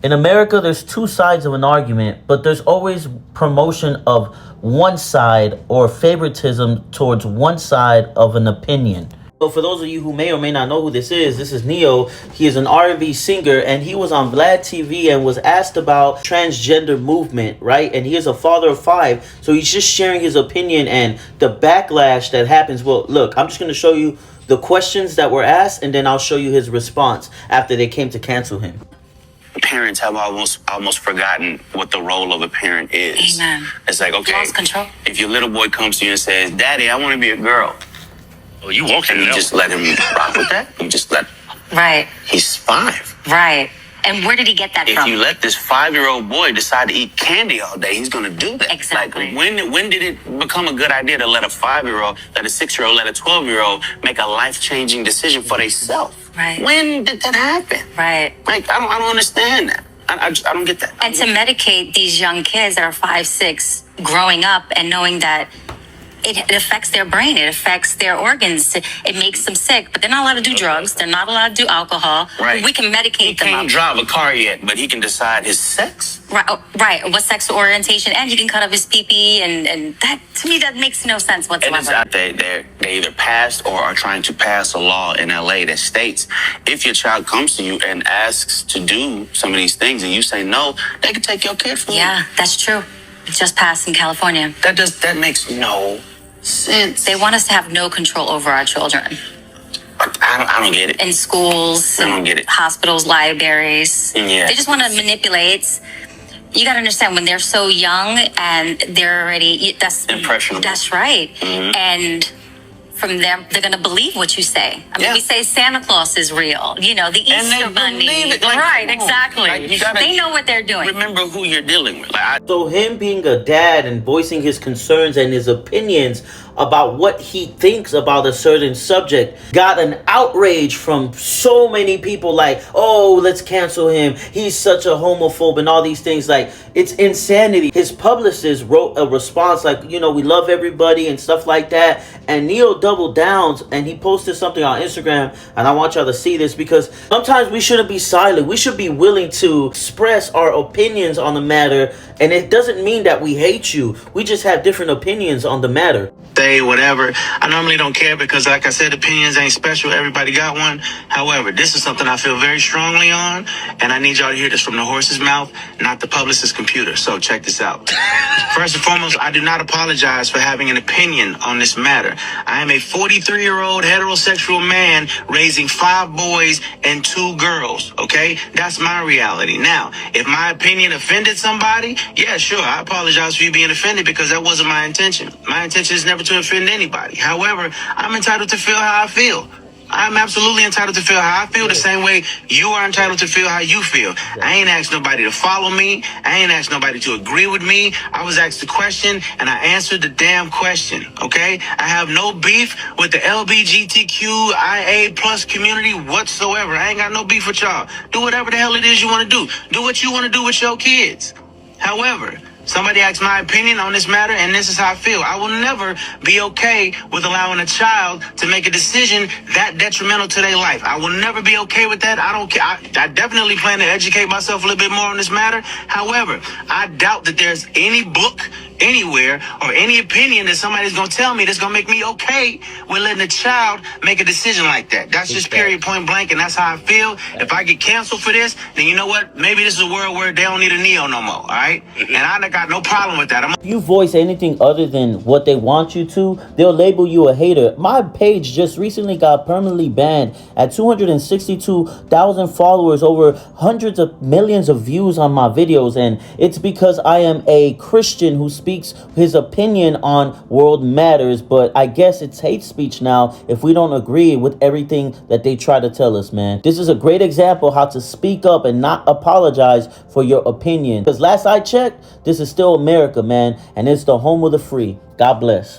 In America, there's two sides of an argument, but there's always promotion of one side or favoritism towards one side of an opinion. So for those of you who may or may not know who this is NEYO. He is an R&B singer, and he was on Vlad TV and was asked about transgender movement, right? And he is a father of 5, so he's just sharing his opinion and the backlash that happens. Well, look, I'm just going to show you the questions that were asked, and then I'll show you his response after they came to cancel him. Parents have almost forgotten what the role of a parent is. Amen. It's like, okay, lost control. If your little boy comes to you and says, "Daddy, I want to be a girl," well, you won't. and you just let him rock with that. You just let. Right. He's 5. Right. And where did he get that from? If you let this 5-year-old boy decide to eat candy all day, he's going to do that. Exactly. Like, when did it become a good idea to let a 5-year-old, let a 6-year-old, let a 12-year-old make a life-changing decision for themselves? Right. When did that happen? Right. Like, I don't understand that. I don't get that. And to medicate these young kids that are 5, 6, growing up and knowing that it affects their brain, it affects their organs, it makes them sick, but they're not allowed to do drugs, they're not allowed to do alcohol. Right. We can medicate them up. He can't drive a car yet, but he can decide his sex. Right, right. What sexual orientation, and he can cut off his pee-pee, and that, to me, that makes no sense whatsoever. And it's they either passed or are trying to pass a law in LA that states if your child comes to you and asks to do some of these things and you say no, they can take your kid from you. Yeah, that's true. It just passed in California. That makes no sense. They want us to have no control over our children. I don't get it. In schools, I don't get it. Hospitals, libraries. Yeah. They just want to manipulate. You got to understand, when they're so young and they're already, that's impressionable. That's right. Mm-hmm. And from them, they're going to believe what you say. I mean, Yeah. we say Santa Claus is real, the Easter Bunny. Believe it. Like, right, exactly. Like, you gotta they know what they're doing. Remember who you're dealing with. So him being a dad and voicing his concerns and his opinions about what he thinks about a certain subject got an outrage from so many people, like, oh, let's cancel him, he's such a homophobe and all these things. Like, it's insanity. His publicist wrote a response like, we love everybody and stuff like that, and NEYO doubled down and he posted something on Instagram, and I want y'all to see this, because sometimes we shouldn't be silent. We should be willing to express our opinions on the matter, and it doesn't mean that we hate you. We just have different opinions on the matter. Say whatever. I normally don't care because, like I said, opinions ain't special. Everybody got one. However, this is something I feel very strongly on, and I need y'all to hear this from the horse's mouth, not the publicist's computer. So check this out. First and foremost, I do not apologize for having an opinion on this matter. I am a 43-year-old heterosexual man raising 5 boys and 2 girls, okay? That's my reality. Now, if my opinion offended somebody, yeah, sure, I apologize for you being offended, because that wasn't my intention. My intention is never to offend anybody. However, I'm entitled to feel how I feel. I'm absolutely entitled to feel how I feel, the same way you are entitled to feel how you feel. I ain't asked nobody to follow me. I ain't asked nobody to agree with me. I was asked a question, and I answered the damn question, okay? I have no beef with the LGBTQ-IA plus community whatsoever. I ain't got no beef with y'all. Do whatever the hell it is you want to do. Do what you want to do with your kids. However, somebody asked my opinion on this matter, and this is how I feel. I will never be okay with allowing a child to make a decision that detrimental to their life. I will never be okay with that. I don't care. I definitely plan to educate myself a little bit more on this matter. However, I doubt that there's any book anywhere or any opinion that somebody's going to tell me that's going to make me okay with letting a child make a decision like that. That's just period, point blank, and that's how I feel. If I get canceled for this, then you know what? Maybe this is a world where they don't need a NEYO no more, all right? And I got no problem with that. If you voice anything other than what they want you to, they'll label you a hater. My page just recently got permanently banned at 262,000 followers, over hundreds of millions of views on my videos, and it's because I am a Christian who speaks his opinion on world matters. But I guess it's hate speech now if we don't agree with everything that they try to tell us, man. This is a great example how to speak up and not apologize for your opinion, because last I checked, this is still America, man, and it's the home of the free. God bless.